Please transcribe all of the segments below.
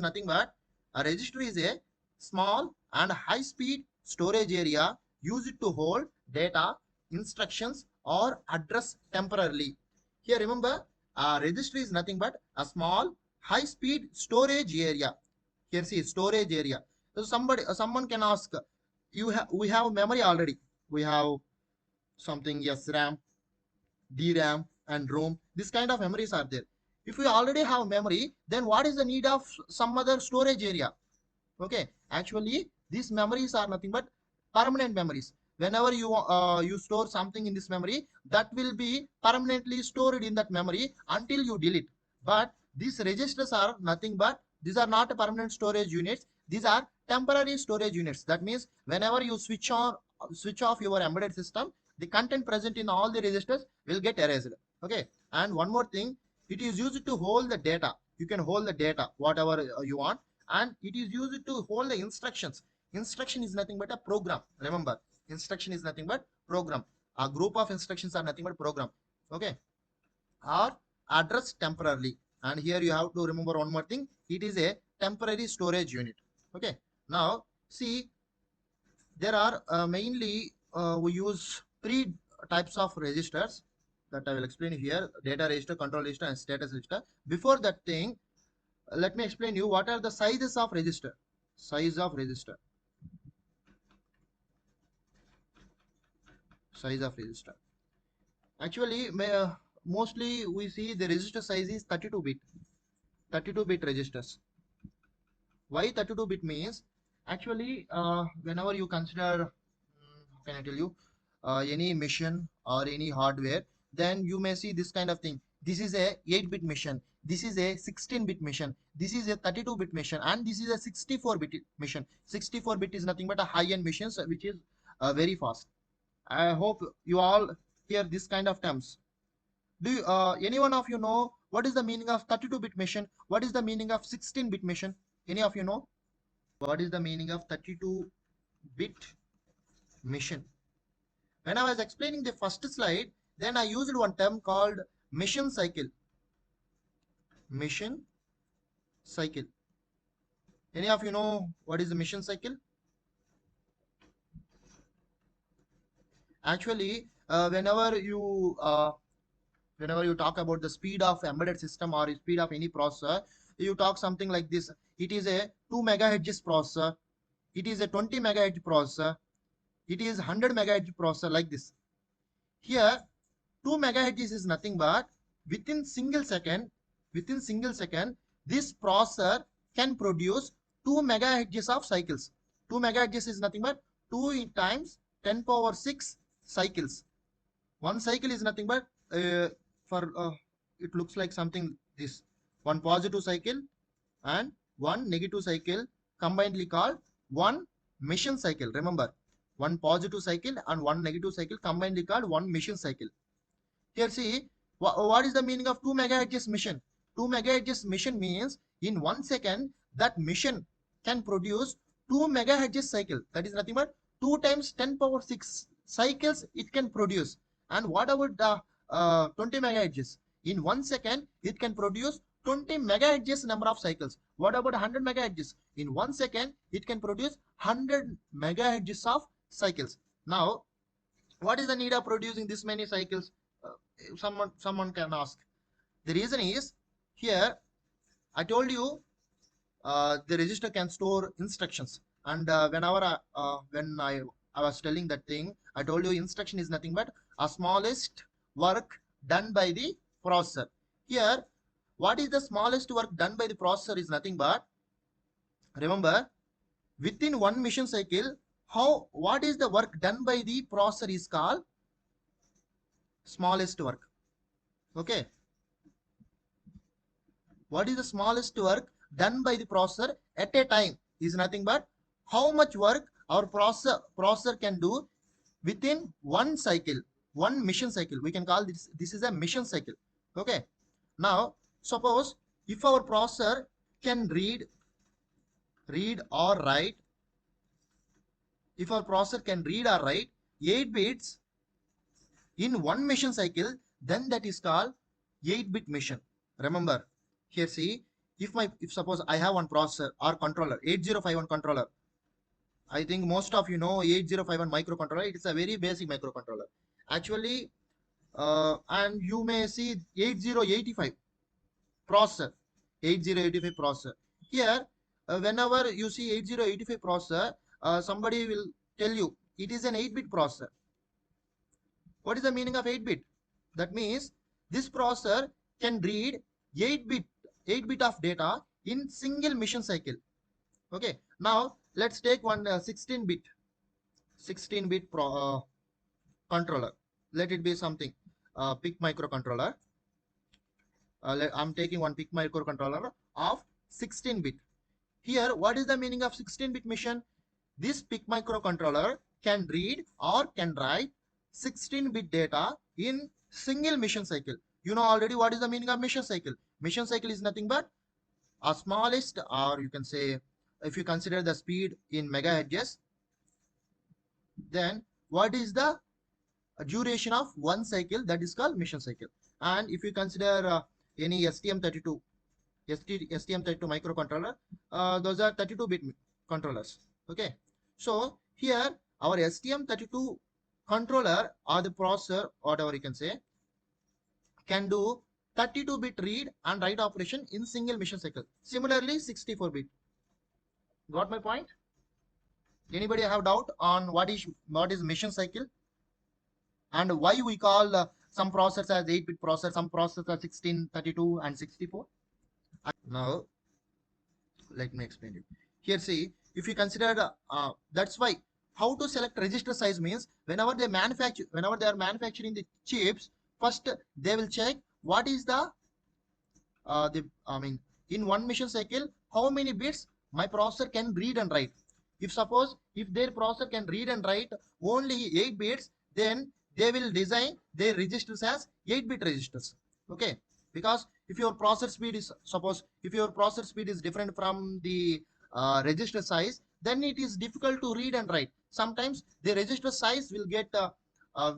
nothing but a register is a small and high speed storage area used to hold data, instructions or address temporarily. Here remember, a register is nothing but a small high speed storage area. Here see storage area. So someone can ask, we have memory already. We have something SRAM, DRAM and ROM. This kind of memories are there. If we already have memory, then what is the need of some other storage area? Okay, actually these memories are nothing but permanent memories. Whenever you store something in this memory, that will be permanently stored in that memory until you delete. But these registers are nothing but, these are not permanent storage units. These are temporary storage units. That means whenever you switch off your embedded system, the content present in all the registers will get erased. Okay, and one more thing, it is used to hold the data. You can hold the data whatever you want, and it is used to hold the instructions. Instruction is nothing but a program. Remember, instruction is nothing but program. A group of instructions are nothing but program. Okay, or address temporarily. And here you have to remember one more thing, it is a temporary storage unit. Okay, now see, there are mainly we use three types of registers that I will explain here: data register, control register and status register. Before that thing, let me explain you what are the sizes of register. Size of register. Size of register. Actually, mostly we see the register size is 32-bit. 32-bit registers. Why 32-bit means? Actually, whenever you consider, how can I tell you, any machine or any hardware, then you may see this kind of thing. This is a 8-bit machine. This is a 16-bit machine. This is a 32-bit machine, and this is a 64-bit machine. 64-bit is nothing but a high-end machine, which is very fast. I hope you all hear this kind of terms. Do you, any one of you know what is the meaning of 32-bit machine? What is the meaning of 16-bit machine? Any of you know? What is the meaning of 32-bit machine? When I was explaining the first slide, then I used one term called mission cycle. Mission cycle. Any of you know what is the mission cycle? Actually, whenever you talk about the speed of embedded system or speed of any processor, you talk something like this. It is a 2 megahertz processor. It is a 20 megahertz processor. It is 100 megahertz processor, like this. Here, 2 megahertz is nothing but within single second, this processor can produce 2 megahertz of cycles. 2 megahertz is nothing but 2 times 10 power 6 cycles. One cycle is nothing but it looks like something this. One positive cycle and one negative cycle combinedly called one mission cycle. Remember, one positive cycle and one negative cycle combinedly called one mission cycle. Here see, what is the meaning of 2 megahertz mission? 2 megahertz mission means in 1 second that mission can produce 2 megahertz cycle. That is nothing but 2 times 10 power 6 cycles it can produce. And what about the 20 megahertz? In 1 second it can produce 20 megahertz number of cycles. What about 100 megahertz? In 1 second it can produce 100 megahertz of cycles. Now, what is the need of producing this many cycles? Someone can ask. The reason is, here I told you the register can store instructions, and whenever when I was telling that thing, I told you instruction is nothing but a smallest work done by the processor. Here, what is the smallest work done by the processor is nothing but, remember, within one mission cycle, what is the work done by the processor is called smallest work. Okay, what is the smallest work done by the processor at a time is nothing but how much work our processor can do within one cycle, one mission cycle. We can call this is a mission cycle. Okay, now suppose if our processor can read or write, if our processor can read or write 8 bits in one mission cycle, then that is called 8-bit mission. Remember, here see, if suppose I have one processor or controller, 8051 controller. I think most of you know 8051 microcontroller. It is a very basic microcontroller. Actually, and you may see 8085 processor, 8085 processor. Here, whenever you see 8085 processor, somebody will tell you it is an 8-bit processor. What is the meaning of 8-bit? That means this processor can read 8-bit 8-bit of data in single mission cycle. Okay. Now let's take one 16-bit controller. Let it be something PIC microcontroller. I'm taking one PIC microcontroller of 16-bit. Here, what is the meaning of 16-bit mission? This PIC microcontroller can read or can write 16-bit data in single mission cycle. You know already what is the meaning of mission cycle. Mission cycle is nothing but a smallest, or you can say, if you consider the speed in megahertz, then what is the duration of one cycle? That is called mission cycle. And if you consider any STM32 microcontroller, those are 32-bit controllers. Okay, so here our STM32 controller or the processor, whatever you can say, can do 32-bit read and write operation in single mission cycle. Similarly, 64-bit. Got my point? Anybody have doubt on what is mission cycle and why we call some processors as 8-bit processor, some processors are 16, 32, and 64? Now let me explain it. Here, see, if you consider that's why how to select register size means whenever they are manufacturing the chips, first they will check what is the in one mission cycle how many bits my processor can read and write. If suppose if their processor can read and write only 8 bits, then they will design their registers as 8-bit registers. Okay, because if your processor speed is, suppose if your processor speed is different from the register size, then it is difficult to read and write. Sometimes the register size will get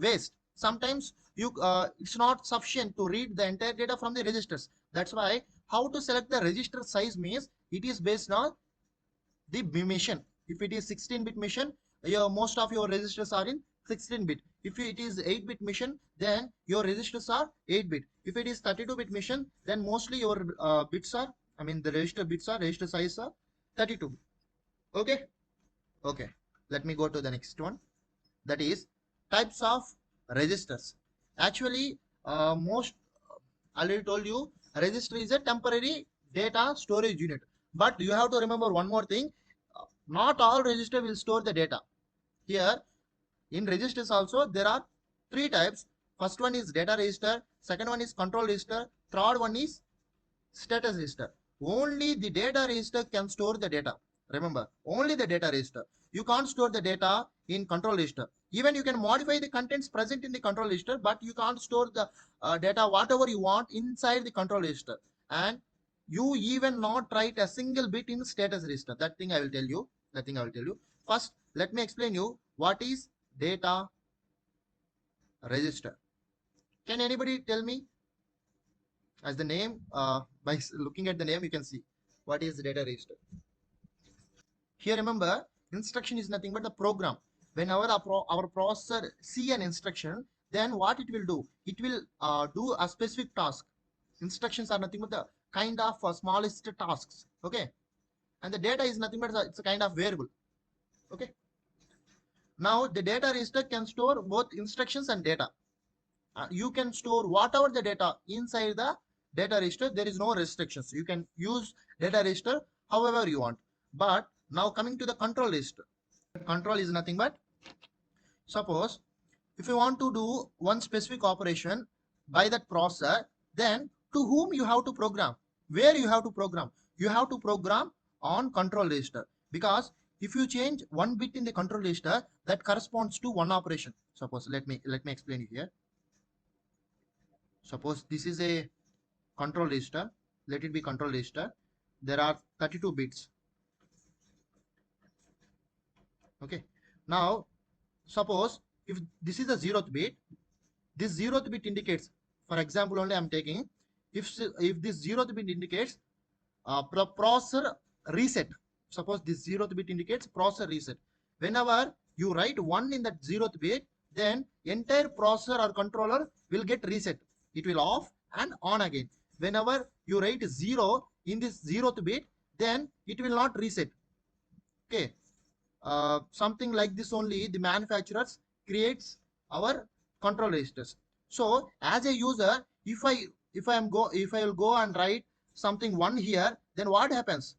waste. Sometimes it's not sufficient to read the entire data from the registers. That's why how to select the register size means it is based on the mission. If it is 16-bit mission, most of your registers are in 16-bit. If it is 8-bit mission, then your registers are 8-bit. If it is 32-bit mission, then mostly your bits are, the register size are 32. Okay. Okay. Let me go to the next one. That is types of registers. Actually, most already told you, register is a temporary data storage unit. But you have to remember one more thing. Not all register will store the data. Here, in registers also, there are 3 types. First one is data register. Second one is control register. Third one is status register. Only the data register can store the data. Remember, only the data register. You can't store the data in control register. Even you can modify the contents present in the control register, but you can't store the data whatever you want inside the control register. And you even not write a single bit in status register. That thing I will tell you. First, let me explain you what is data register. Can anybody tell me? As the name, by looking at the name, you can see what is data register. Here, remember, instruction is nothing but the program. Whenever our processor see an instruction, then what it will do? It will do a specific task. Instructions are nothing but the kind of smallest tasks. Okay, and the data is nothing but it's a kind of variable. Okay. Now the data register can store both instructions and data. You can store whatever the data inside the data register. There is no restrictions. You can use data register however you want. But now coming to the control register. Control is nothing but, suppose if you want to do one specific operation by that processor, then to whom you have to program, where you have to program, you have to program on control register, because if you change one bit in the control register, that corresponds to one operation. Suppose let me explain it here. Suppose this is a control register. Let it be control register. There are 32 bits. Okay. Now suppose if this is the 0th bit, this 0th bit indicates, for example only I'm taking, if this 0th bit indicates processor reset. Suppose this 0th bit indicates processor reset. Whenever you write 1 in that 0th bit, then entire processor or controller will get reset. It will off and on again. Whenever you write 0 in this 0th bit, then it will not reset. Okay. Something like this only the manufacturers creates our control registers. So as a user, if I will go and write something 1 here, then what happens?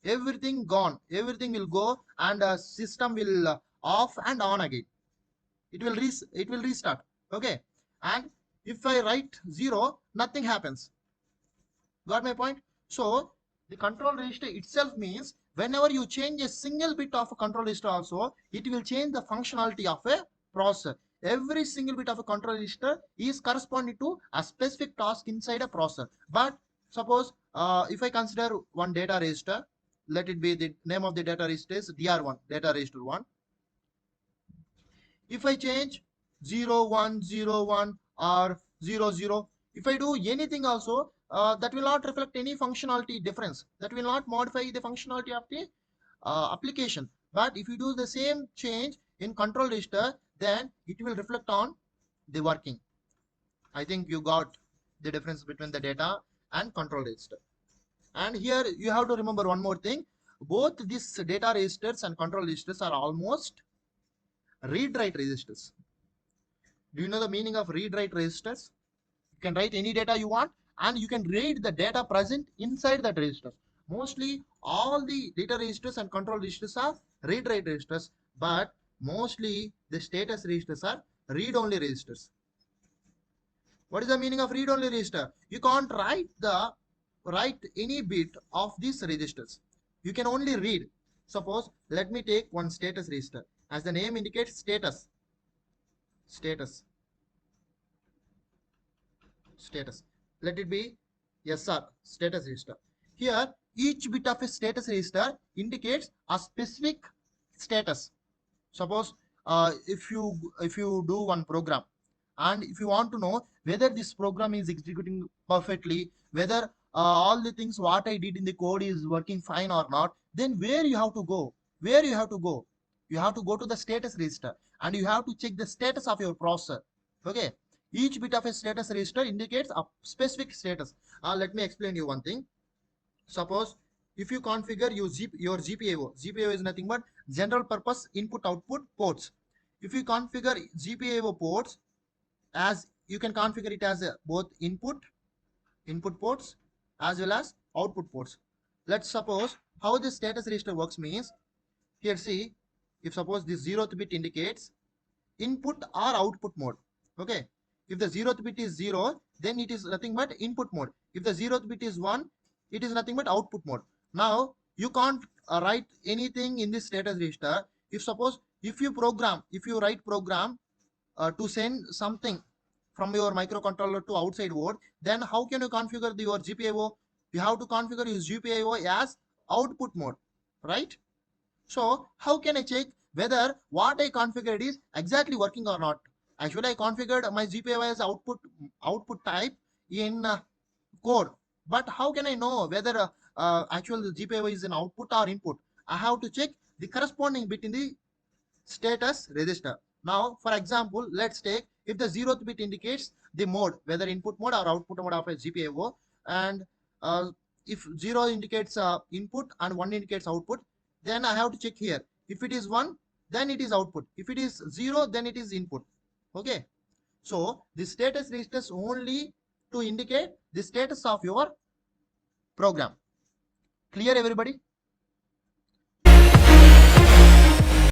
Everything gone, everything will go, and system will off and on again. It will restart. Okay. And if I write 0, nothing happens. Got my point? So the control register itself means whenever you change a single bit of a control register also, it will change the functionality of a processor. Every single bit of a control register is corresponding to a specific task inside a processor. But suppose if I consider one data register, let it be the name of the data register is DR1, data register 1. If I change 0, 1, 0, 1 or 0, 0, if I do anything also, that will not reflect any functionality difference. That will not modify the functionality of the application. But if you do the same change in control register, then it will reflect on the working. I think you got the difference between the data and control register. And here you have to remember one more thing. Both these data registers and control registers are almost read-write registers. Do you know the meaning of read-write registers? You can write any data you want and you can read the data present inside that register. Mostly all the data registers and control registers are read-write registers, but mostly the status registers are read-only registers. What is the meaning of read-only register? You can't write any bit of these registers. You can only read. Suppose let me take one status register. As the name indicates, status. Let it be SR, status register. Here each bit of a status register indicates a specific status. Suppose if you do one program and if you want to know whether this program is executing perfectly, whether all the things what I did in the code is working fine or not, then where you have to go? You have to go to the status register and you have to check the status of your processor. Okay. Each bit of a status register indicates a specific status. Let me explain you one thing. Suppose if you configure your GPIO is nothing but general purpose input output ports. If you configure GPIO ports, as you can configure it as both input ports as well as output ports. Let's suppose how the status register works means, here see, if suppose this 0th bit indicates input or output mode. Okay. If the 0th bit is 0, then it is nothing but input mode. If the 0th bit is 1, it is nothing but output mode. Now you can't write anything in this status register. If you write program to send something from your microcontroller to outside world, then how can you configure your GPIO? You have to configure your GPIO as output mode, right? So how can I check whether what I configured is exactly working or not? Actually, I configured my GPIO as output type in code, but how can I know whether actual GPIO is an output or input? I have to check the corresponding bit in the status register. Now, for example, let's take if the 0th bit indicates the mode, whether input mode or output mode of a GPIO, and if 0 indicates input and 1 indicates output, then I have to check here. If it is 1, then it is output. If it is 0, then it is input. Okay. So the status registers only to indicate the status of your program. Clear, everybody?